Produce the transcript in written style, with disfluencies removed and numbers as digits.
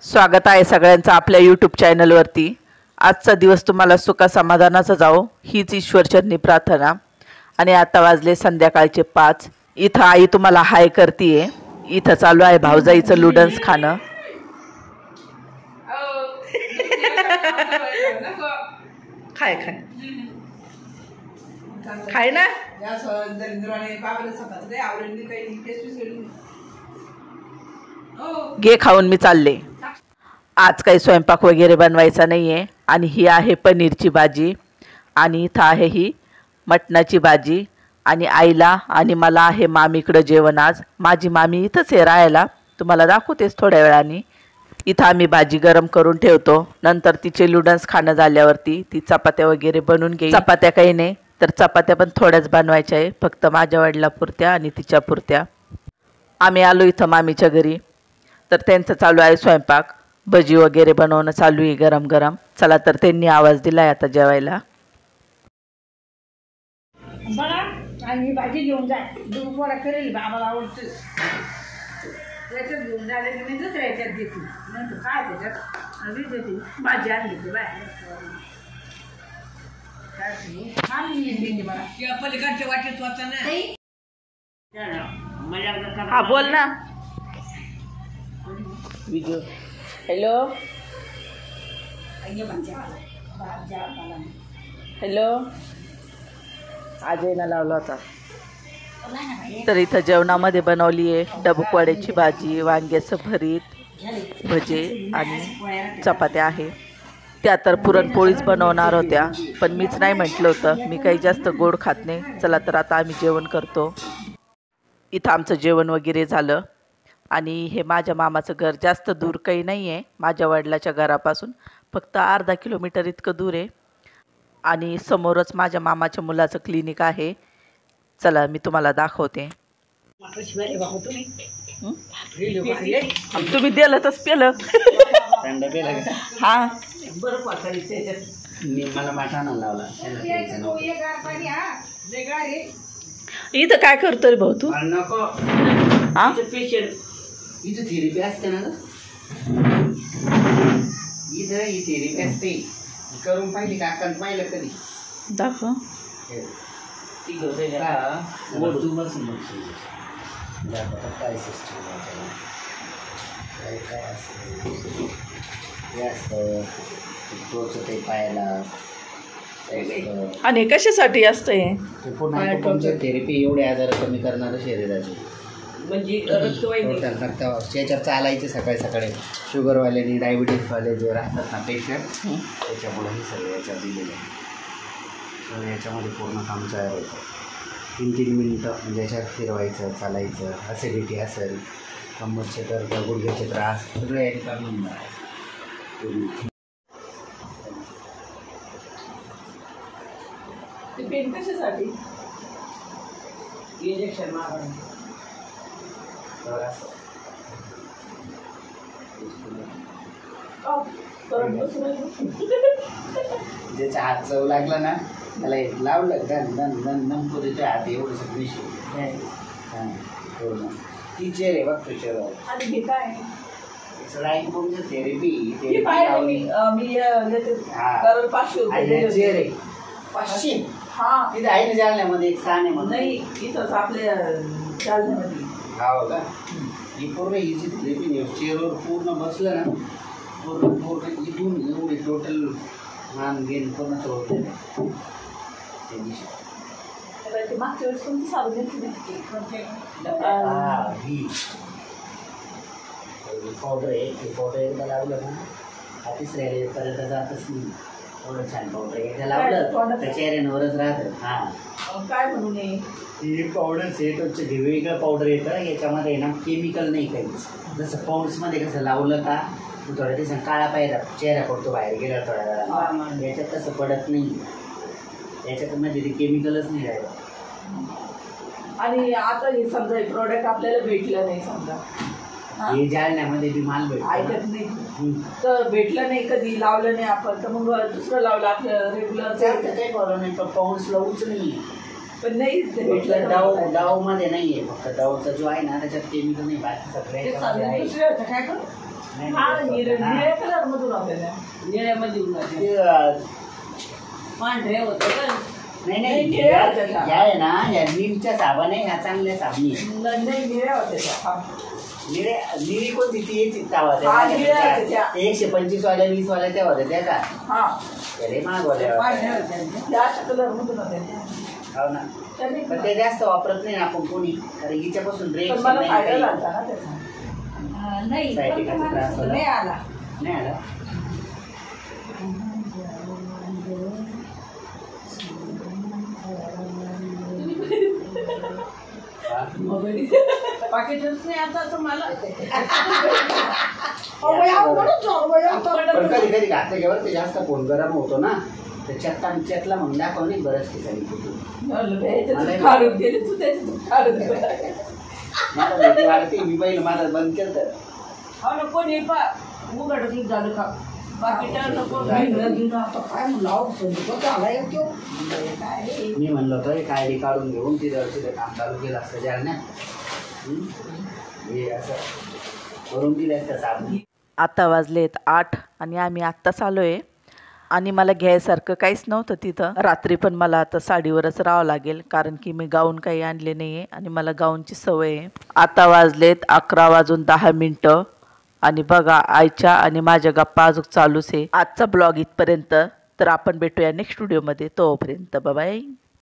स्वागत आहे सगळ्यांचं आपल्या यूट्यूब चॅनलवरती। आजचा दिवस तुम्हाला सुख समाधानाचा जाओ हीच ईश्वरचरणी प्रार्थना। आणि आता वाजले संध्याकाळचे 5। इथं आई तुम्हाला हाय करतीये। इथं चालू आहे भाऊजाईचं लुडन्स खाणं। खाय खाय खाय ना। घे खाऊन मी चालले। आज काही स्वयंपाक वगैरे बनवायचा नाहीये। आणि ही आहे पनीरची भाजी आणि इथं आहे ही मटणाची भाजी। आणि आईला आणि मला आहे मामीकडे जेवण। आज माझी मामी इथंच आहे राहायला, तुम्हाला दाखवतेच थोड्या वेळाने। इथं आम्ही भाजी गरम करून ठेवतो, नंतर तिचे लुडन्स खाणं झाल्यावरती ती चपात्या वगैरे बनवून घेईल। चपात्या काही नाही तर चपात्या पण थोड्याच बनवायच्या आहे, फक्त माझ्या वडिलापुरत्या आणि तिच्या पुरत्या। आम्ही आलो इथं मामीच्या घरी, तर त्यांचं चालू आहे स्वयंपाक। भजी वगैरे बनवणं चालू आहे गरम गरम। चला तर त्यांनी आवाज दिलाय आता जेवायला। बघा आणि भाजी घेऊन जा, दुपारा करेल बाबाला आवडतं त्याच्यात घेऊन झाले की मी दुसऱ्या याच्यात देते। नंतर काय त्याच्यात आधी देते भाजी आणली ते बाय पलीकडच्या वाटेत वाचा ना। हा बोल ना। व्हिडिओ हॅलो हॅलो आजयला लावला होता। तर इथं जेवणामध्ये बनवली आहे डबूकवाड्याची भाजी, वांग्याचं भरीत, भजे आणि चपात्या आहे। त्या तर पुरणपोळीच बनवणार होत्या, पण मीच नाही म्हटलं होतं, मी काही जास्त गोड खात नाही। चला तर आता आम्ही जेवण करतो। इथं आमचं जेवण वगैरे झालं। आणि हे माझ्या मामाचं घर जास्त दूर काही नाही आहे माझ्या वडिलाच्या घरापासून, फक्त अर्धा किलोमीटर इतकं दूर आहे। आणि समोरच माझ्या मामाच्या मुलाचं क्लिनिक आहे। चला मी तुम्हाला दाखवते। तुम्ही दिलं तस पेलं हा इथं काय करतो रे भाऊ तू? हा इथं थेरपी असते ना, इथं ही थेरपी असते, करून पाहिजे का? पाहिलं कधी? दाखव काय सिस्टम काय असतं ते पायाला। आणि कशासाठी असतं हे? थेरपी एवढे आजार कमी करणारं शरीराचे, म्हणजे याच्यावर चालायचे सकाळी सकाळी। शुगरवाल्यानी, डायबिटीसवाले जे राहतात ना पेशंट, त्याच्यामुळे हे सगळं याच्यावर दिलेलं आहे। तर याच्यामध्ये पूर्ण काम तयार होतं। 3-3 मिनिटं म्हणजे याच्यात फिरवायचं, चालायचं। ॲसिडिटी असेल, कमरचे दर्द, गुडघ्याचे त्रास सगळं याने काढून पेन कशासाठी? इंजेक्शन मारून ज्याच्या हात चव लागला ना त्याला एक लावलं नमको त्याचे हात एवढं सगळी ती चेअर आहे बघ तुझ्या थेरपी चेअर आहे 500 तिथे आहे ना जालन्यामध्ये एक स्थान आहे नाही इथंच आपल्या जालन्यामध्ये। हो का? ही पूर्ण इझी थेरपी चेअरवर पूर्ण बसलं ना, पूर्ण इथून एवढी टोटल मान घेऊन पूर्ण सोडते। मागच्या वेळेस कोणती साबण घेतली? पावडर आहे, ते पावडर एकदा लावलं ना हा तिसऱ्या पर्यंत जातच नाही। एवढं छान पावडर एकदा लावलं तर चेहऱ्यांवरच राहतं। हां काय म्हणून ही पावडर सेटचे वेगवेगळं पावडर येतं, याच्यामध्ये ना केमिकल नाही काहीच। जसं पाऊंड्समध्ये कसं लावलं का थोड्या दिवसांनी काळा पायरा चेहरा पडतो बाहेर गेला थोड्या वेळा, याच्यात तसं पडत नाही। याच्यामध्ये ते केमिकलच नाही राहिलं। आणि आता हे समजा हे प्रोडक्ट आपल्याला भेटलं नाही, समजा हे जालन्यामध्ये बी माल भेटतो, ऐकत नाही तर भेटलं नाही, कधी लावलं नाही आपण, तर मग दुसरं लावलं आपलं रेग्युलर काही प्रॉब्लेम नाही। पण पाऊंड्स लावूच नाही, पण नाही भेटलं। डाव मध्ये नाही आहे, फक्त डावचा जो आहे ना त्याच्यात केमिकल नाही, बाकी सगळे काय नाही, हा नाही, निळे हा. निळ्या कलर मधून आपल्याला निळ्यामध्ये उन्हाचे. ते, पांढरे होते का नाही नाही, नाही निळ्या होत्या त्या. या आहे ना या नीमच्या साबण आहे ह्या चांगल्या साबणी आहे. नाही निळ्या होते त्या. हा. निळी कोणती ती याची तावा हा, निळ्या होत्या त्या. 125 वाल्या 20 वाल्या त्या होत्या त्या का हा अरे महागवाल्या पांढऱ्या होत्या. होत्या त्या अशा कलर मधून होत्या त्या. हो ना त्यांनी पण ते जास्त वापरत नाही ना आपण कोणी कारण हिच्यापासून पण रिएक्शन मला नाही फायदा काही. झाला ना त्याचा. नाही Sciatica चा त्रास पण होला? नाही आला. नाही आला हा? पाकिटच नाही आता तुम्हाला पण कधी कधी घातल्यावर ते जास्त फोन गरम होतो ना त्याच्यातला मग दाखव नाही बऱ्याच ठिकाणी कुठून काढून गेले तू त्याच्यातून काढून गेला. मला भीती वाटते मी पहिलं माझं बंद केलं तर हो ना कोणी उघडच झालं का पाकिट नको काय म्हणलं आला येतो काय मी म्हणलं होतं एक आयडी काढून घेऊन तिथं काम चालू केलं असतं जालन्यात हे असं करून दिलं असतं साबण. आता वाजलेत 8 आणि आम्ही आत्ताच आलो आहे आणि मला घ्यायसारखं काहीच नव्हतं तिथं. रात्री पण मला आता साडीवरच राहावं लागेल कारण की मी गाऊन काही आणले नाही आहे आणि मला गाऊनची सवय आहे. आता वाजलेत 11:10 आणि बघा आईच्या आणि माझ्या गप्पा अजून चालूच आहे. आजचा ब्लॉग इथपर्यंत. तर आपण भेटूया नेक्स्ट व्हिडिओमध्ये. तोपर्यंत बाय बाय.